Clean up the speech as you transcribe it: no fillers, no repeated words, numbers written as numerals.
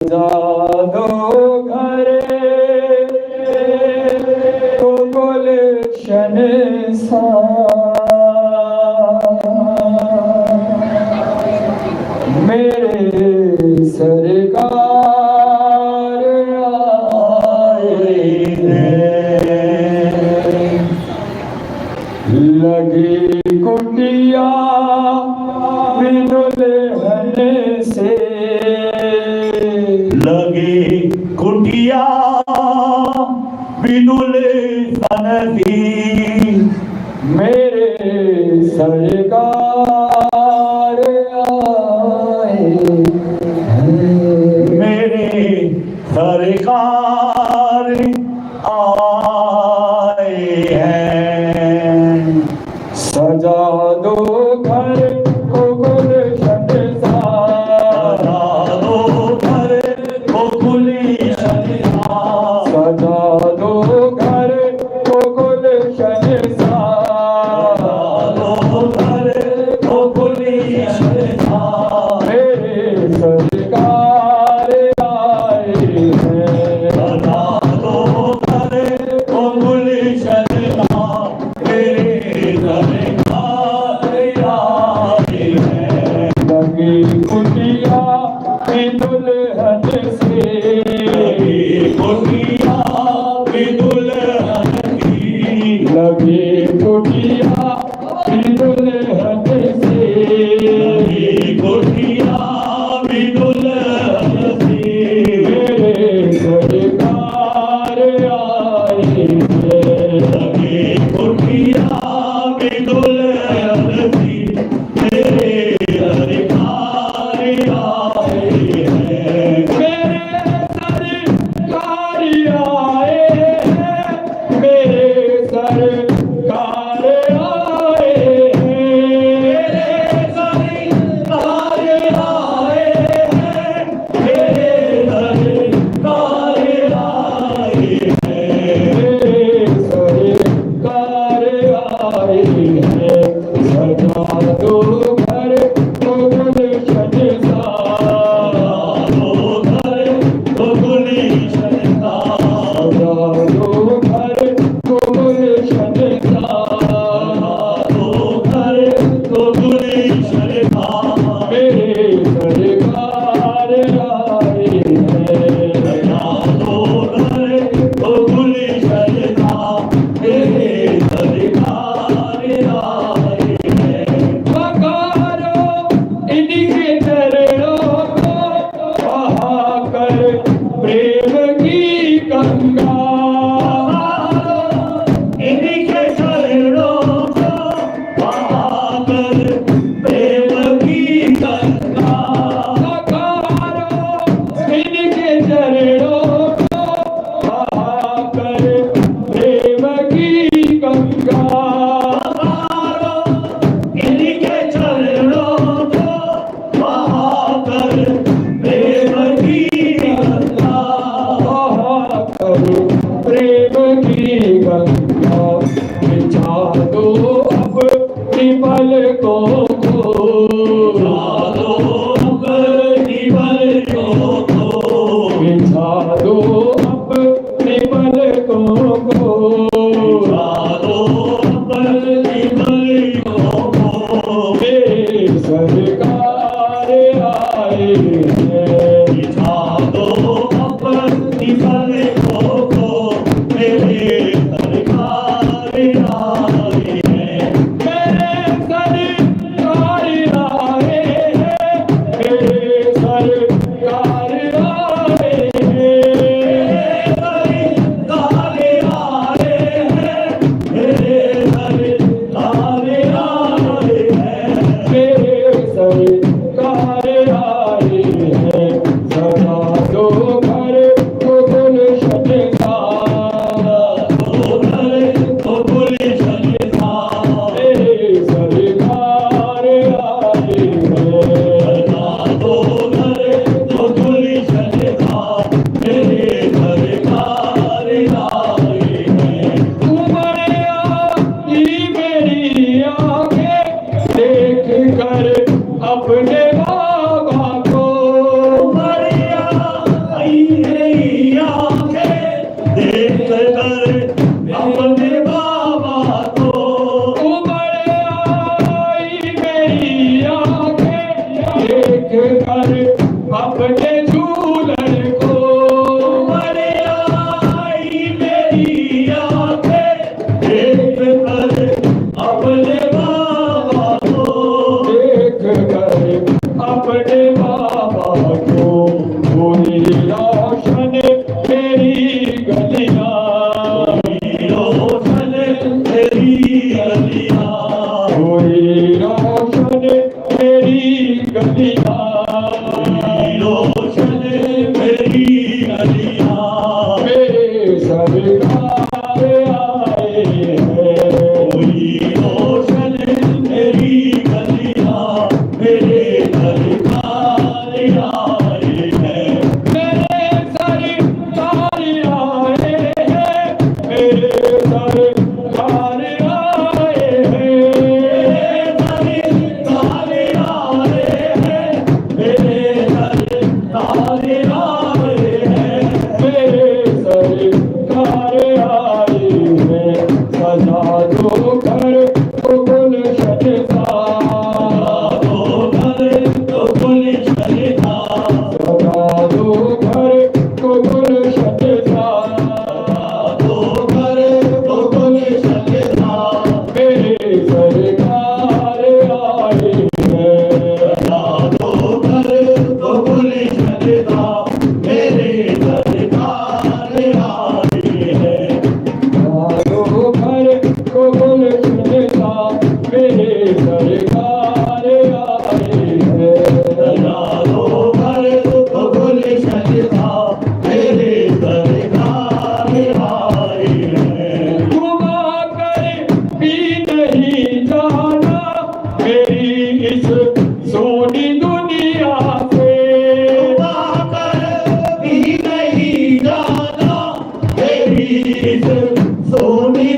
जादो घरे तो गुलशन सा मेरे सरकार आए हैं। लगी कुटिया दुल्हन से लगी कुटिया दुल्हन दी मेरे सरकार आए हैं। मेरे सरकार आए हैं। सजा दो घर को गुलशन सा, सजा दो घर को गुलशन सा, सजा दो घर को गुलशन सा, सजा दो घर को गुलशन सा। मेरे सरकार आए हैं। सजा दो घर को गुलशन सा, मेरे सरकार आए हैं। लगी कुटिया दुल्हन से लगी कुटिया दुल्हन की, लगी कुटिया दुल्हन से लगी कुटिया दुल्हन की। मेरे सरकार आए हैं। लगी कुटिया दुल्हन की, मेरे सरकार आए हैं। मेरे सरकार आए हैं। मेरे सरकार आए हैं। सरकार आए हैं। मेरे सरकार आए हैं। मेरे सरकार आए हैं। सजा दो घर को गुलशन सा, दो घर को गुलशन सा, सजा दो घर को गुलशन सा, दो घर को गुलशन सा। मेरे सरकार आए हैं। सजा दो घर को गुलशन सा, मेरे सरकार आए हैं। पकारो इनके चरणों को बहाकर प्रेम की गंगा, इनके चरणों को बहाकर प्रेम की गंगा। पकारो इनके चरणों को बहाकर प्रेम की गंगा, इनके चरणों को बहाकर प्रेम की गंगा। बहाकर प्रेम की गंगा। बिछा दो अपनी पलकों को, दो अपनी पलकों को, बिछा दो अपनी पलकों को, दो अपनी पलकों को। मेरे सरकार आए हैं। बिछा दो अपनी पलकों को, मेरे सरकार आए हैं। मेरे सरकार आए हैं। मेरे सरकार आए हैं। सरकार आए आए हैं मेरे सरकार आए हैं सजा दो घर को गुलशन सा तो घर तो गुलशन था सजा दो घर को गुलशन सा तो घर तो गुलशन था मेरे सरकार आए हैं तो घर तो गुलशन था मेरे सरकार आए हैं दो घर को गुलशन सा मेरे सरकार आए हैं तो घर तो गुलशन था मेरे सरकार आए हैं घुमा कर भी नहीं जाना मेरी इस सोनी दुनिया से भी नहीं जाना मेरी इस सोनी